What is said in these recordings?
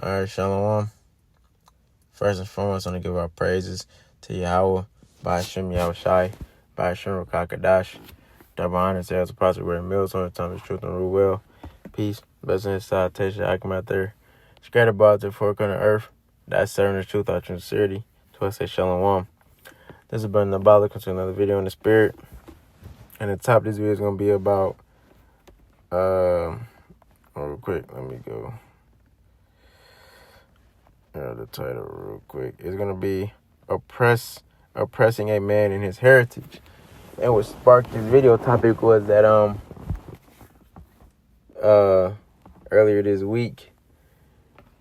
All right, Shalom. First and foremost, I want to give our praises to Yahweh, by Hashem Yahushai, by Hashem Rakakadash. Double honor to as a positive word meals on the time of truth and rule well. Peace, blessing, and salutation, I come out there. Scattered about the fork on the earth, that's serving the truth out of sincerity. So I say Shalom. This is Brother Nabala, to another video in the spirit. And the top of this video is going to be about, real quick, let me go. The title real quick. It's going to be Oppressing a Man in His Heritage. And what sparked this video topic was that earlier this week,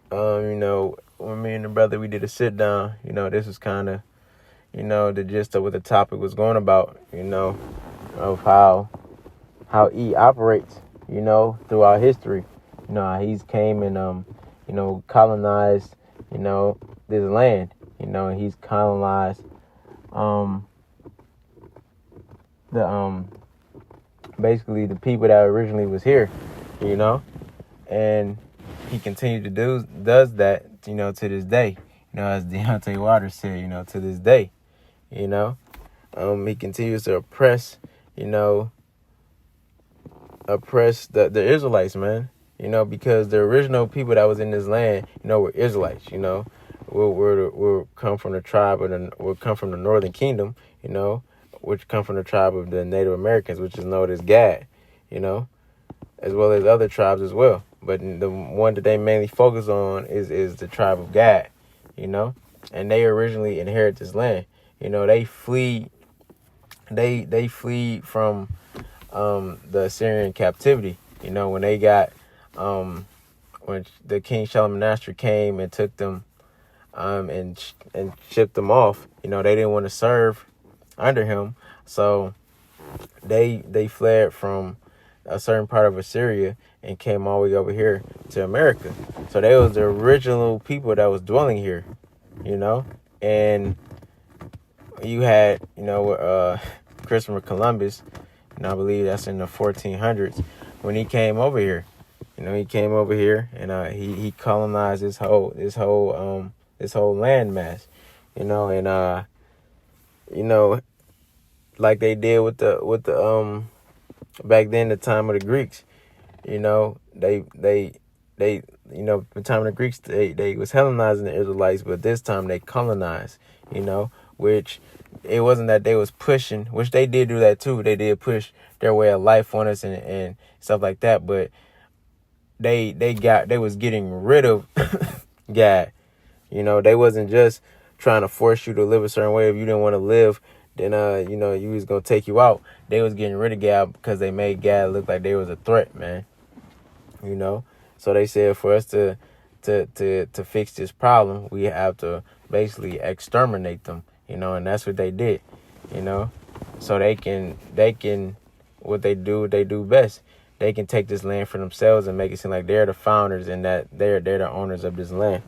when me and the brother, we did a sit down, this was kind of, the gist of what the topic was going about, of how he operates, throughout history, how he's came and, colonized, this land, and he's colonized, basically the people that originally was here, and he continued to does that, to this day, as Deontay Waters said, to this day, he continues to oppress the Israelites, man, because the original people that was in this land, were Israelites, we're come from the tribe we'll come from the Northern Kingdom, which come from the tribe of the Native Americans, which is known as Gad, as well as other tribes as well. But the one that they mainly focus on is the tribe of Gad, and they originally inherit this land. They flee from the Assyrian captivity, when they got when the King Shalmaneser came and took them and shipped them off. They didn't want to serve under him, so they fled from a certain part of Assyria and came all the way over here to America. So they was the original people that was dwelling here, and you had Christopher Columbus, and I believe that's in the 1400s when he came over here. He came over here and he colonized this whole landmass, and like they did with the back then, the time of the Greeks, the time of the Greeks, they was Hellenizing the Israelites, but this time they colonized, which it wasn't that they was pushing, which they did do that too. They did push their way of life on us and stuff like that, but they was getting rid of God. They wasn't just trying to force you to live a certain way. If you didn't want to live, then you was gonna take you out. They was getting rid of God because they made God look like they was a threat, man. So they said for us to fix this problem, we have to basically exterminate them, and that's what they did, so they can what they do best. They can take this land for themselves and make it seem like they're the founders and that they're the owners of this land.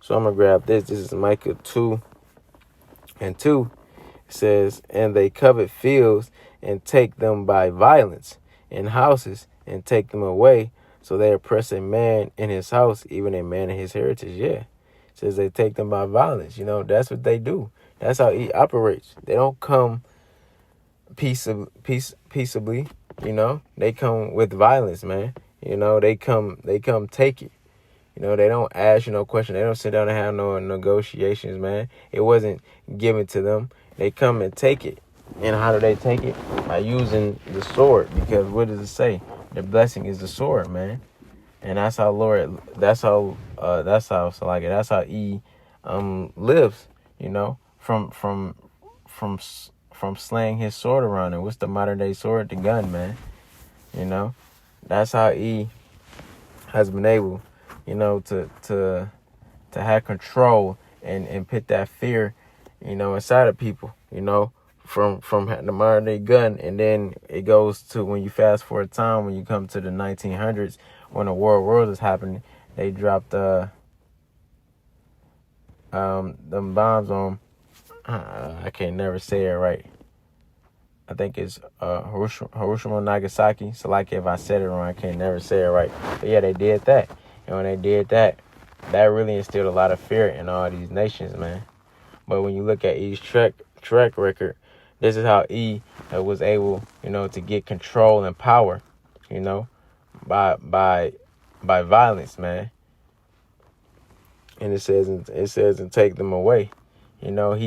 So I'm going to grab this. This is Micah 2:2. It says, "And they covet fields and take them by violence, and houses and take them away. So they oppress a man in his house, even a man in his heritage." Yeah. It says they take them by violence. That's what they do. That's how he operates. They don't come peaceably. They come with violence, man. They come take it. They don't ask you no question. They don't sit down and have no negotiations, man. It wasn't given to them. They come and take it. And how do they take it? By using the sword. Because what does it say? The blessing is the sword, man. And that's how that's how he lives, from slaying his sword around. And what's the modern day sword? The gun, man. That's how he has been able, to have control and put that fear, inside of people, from the modern day gun. And then it goes to when you fast forward time, when you come to the 1900s, when the world war is happening, they dropped them bombs on, I can never say it right. I think it's Hiroshima, Nagasaki. So like if I said it wrong, I can never say it right. But yeah, they did that. And when they did that, that really instilled a lot of fear in all these nations, man. But when you look at E's track record, this is how E was able, to get control and power, you know, by violence, man. And it says and take them away. When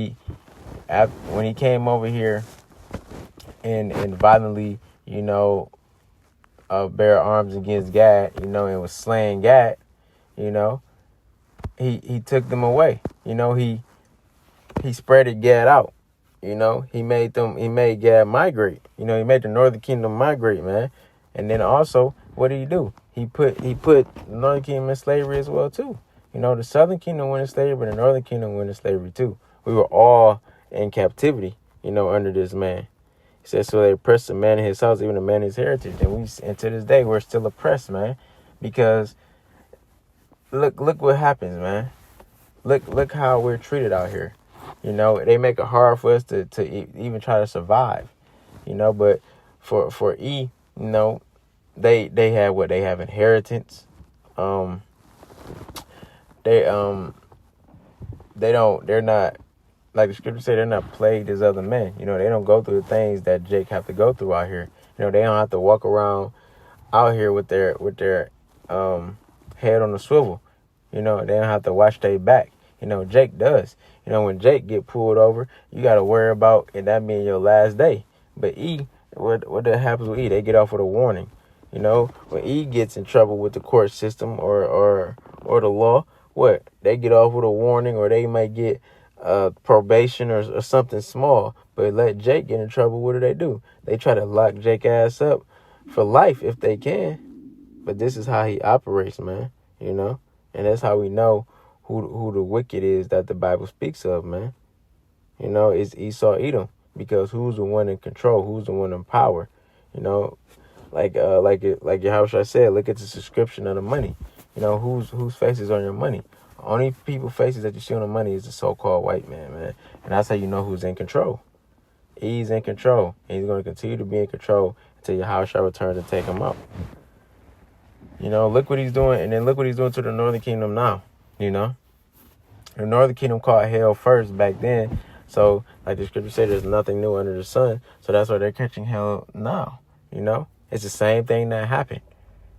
he came over here and violently, bear arms against Gad, and was slaying Gad, he took them away. He spreaded Gad out. He made Gad migrate. He made the northern kingdom migrate, man. And then also, what did he do? He put the northern kingdom in slavery as well too. The southern kingdom went in slavery, but the northern kingdom went in slavery too. We were all in captivity, under this man. He said, so they oppressed a man in his house, even a man in his heritage. And to this day, we're still oppressed, man. Because look what happens, man. Look how we're treated out here. They make it hard for us to even try to survive. But for E, they have what they have inheritance. They're not, like the scripture say, they're not plagued as other men. They don't go through the things that Jake have to go through out here. They don't have to walk around out here with their head on the swivel. They don't have to watch their back. Jake does. When Jake get pulled over, you got to worry about, and that means your last day. But E, what that happens with E? They get off with a warning. When E gets in trouble with the court system or the law, what? They get off with a warning, or they might get probation or something small. But let Jake get in trouble, what do? They try to lock Jake ass up for life if they can. But this is how he operates, man. And that's how we know who the wicked is that the Bible speaks of, man. It's Esau Edom, because who's the one in control? Who's the one in power? Like Yahushua said, look at the subscription of the money. Whose faces on your money? Only people faces that you see on the money is the so-called white man, man. And that's how you know who's in control. He's in control, and he's going to continue to be in control until Yahushua returns and take him out. Look what he's doing, and then look what he's doing to the northern kingdom now. The northern kingdom caught hell first back then. So, like the scripture said, there's nothing new under the sun. So that's why they're catching hell now. It's the same thing that happened.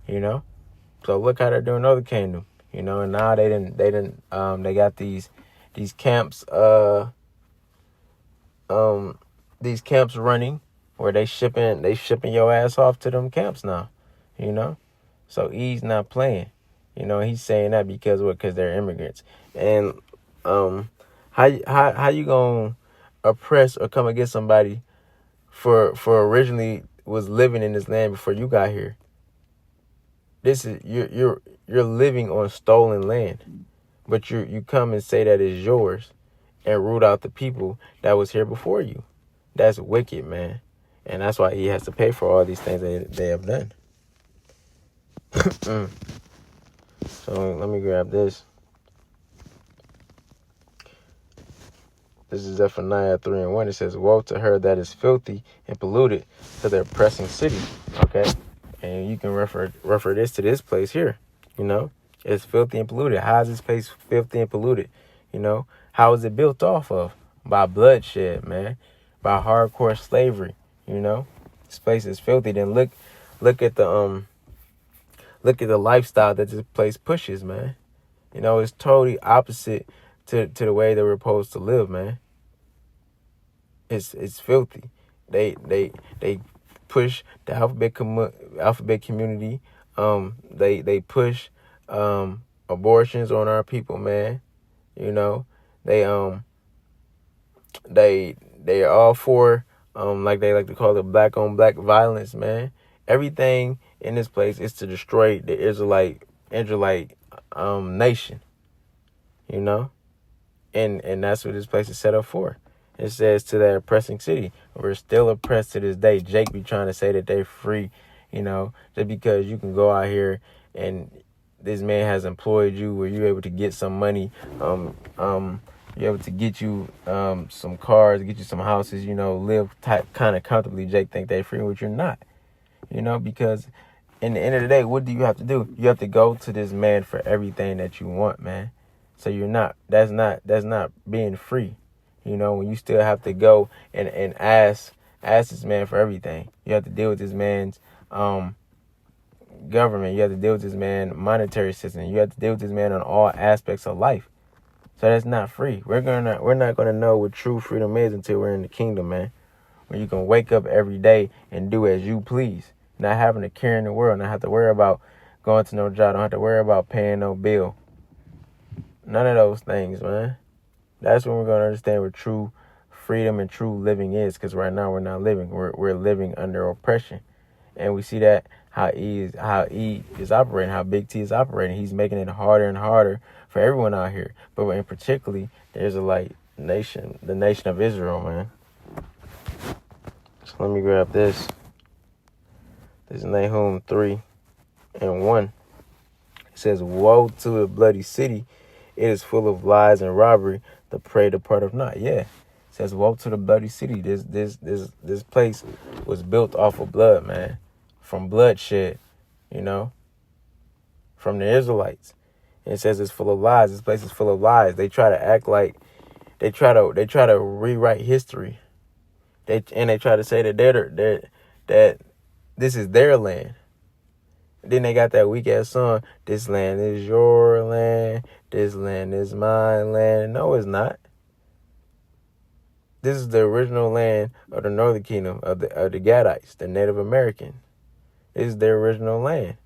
So look how they're doing northern kingdom. And now they got these camps these camps running where they shipping your ass off to them camps now. So E's not playing. He's saying that because they're immigrants. And how you gonna oppress or come against somebody for originally was living in this land before you got here? This is you're living on stolen land, but you come and say that it's yours and root out the people that was here before you. That's wicked, man. And that's why he has to pay for all these things they have done. So let me grab this. This is Zephaniah 3:1. It says, woe to her that is filthy and polluted to their oppressing city. Okay? And you can refer this to this place here. It's filthy and polluted. How is this place filthy and polluted? How is it built off of? By bloodshed, man. By hardcore slavery. This place is filthy. Then look at the lifestyle that this place pushes, man. It's totally opposite to the way they were supposed to live, man. It's filthy. They push the alphabet community. They push abortions on our people, man. They are all for like they like to call it black on black violence, man. Everything in this place is to destroy the Israelite nation. And that's what this place is set up for. It says to that oppressing city. We're still oppressed to this day. Jake be trying to say that they're free, just because you can go out here and this man has employed you where you're able to get some money, you're able to get you some cars, get you some houses, live kind of comfortably. Jake think they're free, which you're not, because In the end of the day, what do you have to do? You have to go to this man for everything that you want, man. So that's not being free. You know, when you still have to go and ask this man for everything. You have to deal with this man's government. You have to deal with this man's monetary system. You have to deal with this man on all aspects of life. So that's not free. We're not gonna know what true freedom is until we're in the kingdom, man. Where you can wake up every day and do as you please. Not having to care in the world, not have to worry about going to no job, don't have to worry about paying no bill. None of those things, man. That's when we're going to understand what true freedom and true living is. Because right now we're not living. We're living under oppression. And we see that how E is operating, how Big T is operating. He's making it harder and harder for everyone out here. But in particularly, there's a nation, the nation of Israel, man. So let me grab this. This is Nahum 3:1. It says, "Woe to the bloody city. It is full of lies and robbery. The prey departeth not." Yeah. It says, "Woe to the bloody city." This place was built off of blood, man. From bloodshed, you know. From the Israelites. And it says it's full of lies. This place is full of lies. They try to act like they try to rewrite history. They try to say that that this is their land. Then they got that weak ass song, "This land is your land, this land is my land." No, it's not. This is the original land of the Northern Kingdom, of the Gadites, the Native Americans. This is their original land.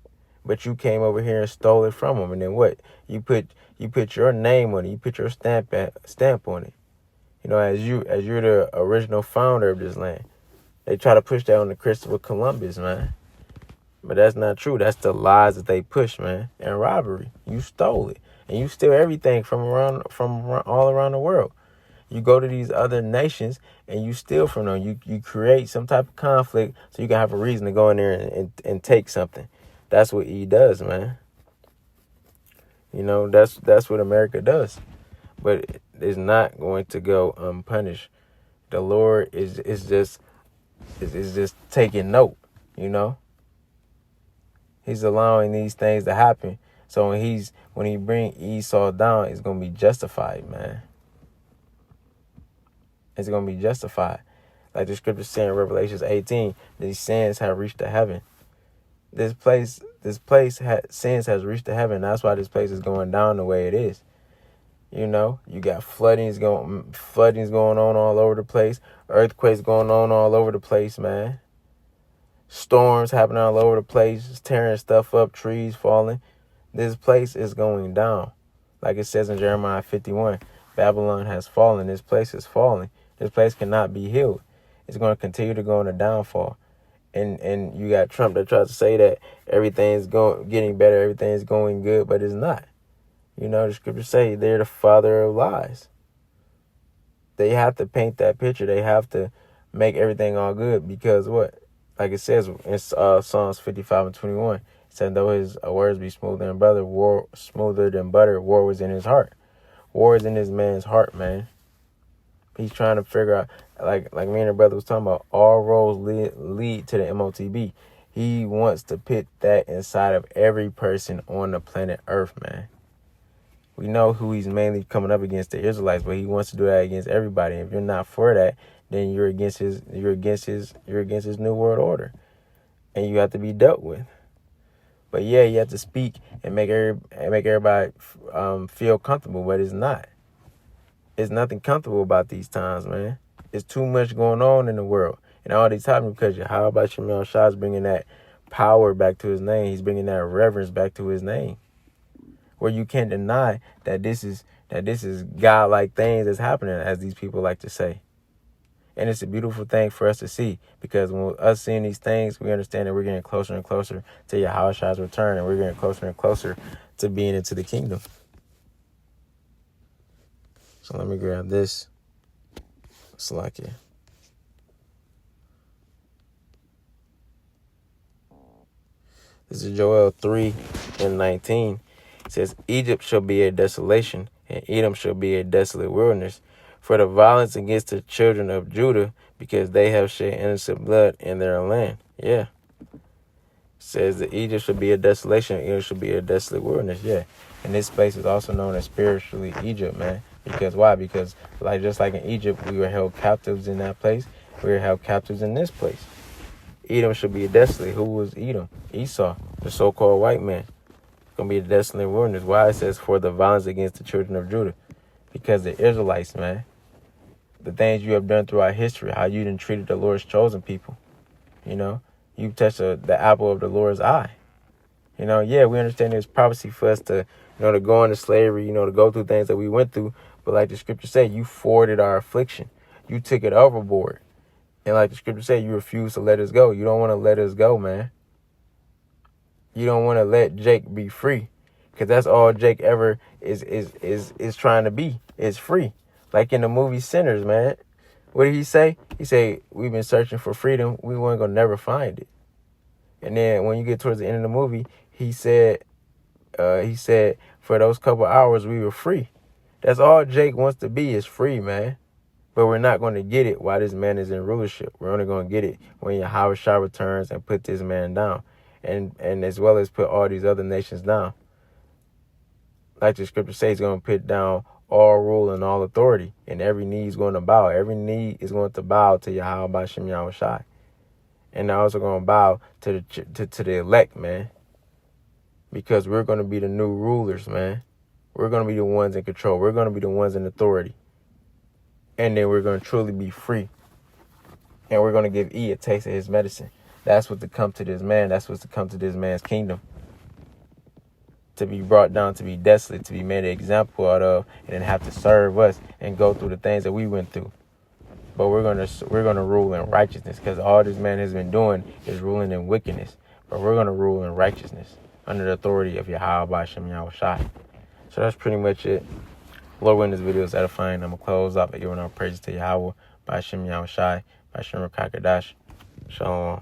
But you came over here and stole it from them. And then what? You put your name on it. You put your stamp on it. You know, as you're the original founder of this land. They try to push that on the Christopher Columbus, man. But that's not true. That's the lies that they push, man. And robbery. You stole it. And you steal everything from all around the world. You go to these other nations and you steal from them. You create some type of conflict so you can have a reason to go in there and take something. That's what E does, man. You know, that's what America does. But it's not going to go unpunished. The Lord is just taking note, you know. He's allowing these things to happen. So when he bring Esau down, it's gonna be justified, man. It's gonna be justified. Like the scripture saying in Revelation 18, these sins have reached to heaven. This place sins has reached to heaven. That's why this place is going down the way it is. You know, you got floodings going on all over the place, earthquakes going on all over the place, man. Storms happening all over the place, just tearing stuff up, trees falling. This place is going down. Like it says in Jeremiah 51, Babylon has fallen. This place is falling. This place cannot be healed. It's going to continue to go on a downfall. And you got Trump that tries to say that everything's getting better, everything's going good, but it's not. You know, the scriptures say they're the father of lies. They have to paint that picture. They have to make everything all good because what? Like it says in Psalms 55:21, it said, "Though his words be smoother than butter, war was in his heart." War is in this man's heart, man. He's trying to figure out, like me and the brother was talking about, all roads lead to the MOTB. He wants to put that inside of every person on the planet Earth, man. We know who he's mainly coming up against, the Israelites, but he wants to do that against everybody. If you're not for that, then you're against his new world order, and you have to be dealt with. But yeah, you have to speak and make everybody feel comfortable, but it's not. It's nothing comfortable about these times, man. It's too much going on in the world, and all these happening because how about Shemel Shah's bringing that power back to his name? He's bringing that reverence back to his name, where you can't deny that this is godlike things that's happening, as these people like to say. And it's a beautiful thing for us to see, because when us seeing these things, we understand that we're getting closer and closer to Yahushua's return, and we're getting closer and closer to being into the kingdom. So let me grab this. Slack it. This is Joel 3:19. It says, "Egypt shall be a desolation, and Edom shall be a desolate wilderness, for the violence against the children of Judah, because they have shed innocent blood in their land." Yeah. says that Egypt should be a desolation, Egypt should be a desolate wilderness. Yeah. And this place is also known as spiritually Egypt, man. Because why? Because just like in Egypt, we were held captives in that place. We were held captives in this place. Edom should be a desolate. Who was Edom? Esau, the so-called white man. It's going to be a desolate wilderness. Why? It says, for the violence against the children of Judah. Because the Israelites, man, the things you have done throughout history, how you done treated the Lord's chosen people. You know, you touched the apple of the Lord's eye. You know, yeah, we understand there's prophecy for us to, to go into slavery, to go through things that we went through. But like the scripture say, you forwarded our affliction. You took it overboard. And like the scripture say, you refuse to let us go. You don't want to let us go, man. You don't want to let Jake be free. Because that's all Jake ever is trying to be, is free. Like in the movie Sinners, man. What did he say? He said, we've been searching for freedom. We weren't going to never find it. And then when you get towards the end of the movie, he said, for those couple hours, we were free. That's all Jake wants to be, is free, man. But we're not going to get it while this man is in rulership. We're only going to get it when Yahweh Shah returns and put this man down. And as well as put all these other nations down. Like the scripture says, he's going to put down all rule and all authority. And every knee is going to bow. Every knee is going to bow to Yahweh B'Shem Yahweh Shai. And they're also going to bow to the elect, man. Because we're going to be the new rulers, man. We're going to be the ones in control. We're going to be the ones in authority. And then we're going to truly be free. And we're going to give E a taste of his medicine. That's what to come to this man. That's what's to come to this man's kingdom. To be brought down, to be desolate, to be made an example out of, and then have to serve us and go through the things that we went through. But we're gonna rule in righteousness, because all this man has been doing is ruling in wickedness. But we're gonna rule in righteousness under the authority of Yahweh B'Shem Yahweh Shai. So that's pretty much it. Lord, when this video is edifying, I'm gonna close out by giving our praises to Yahweh B'Shem Yahweh Shai, B'Shem Rakakadash. Shalom.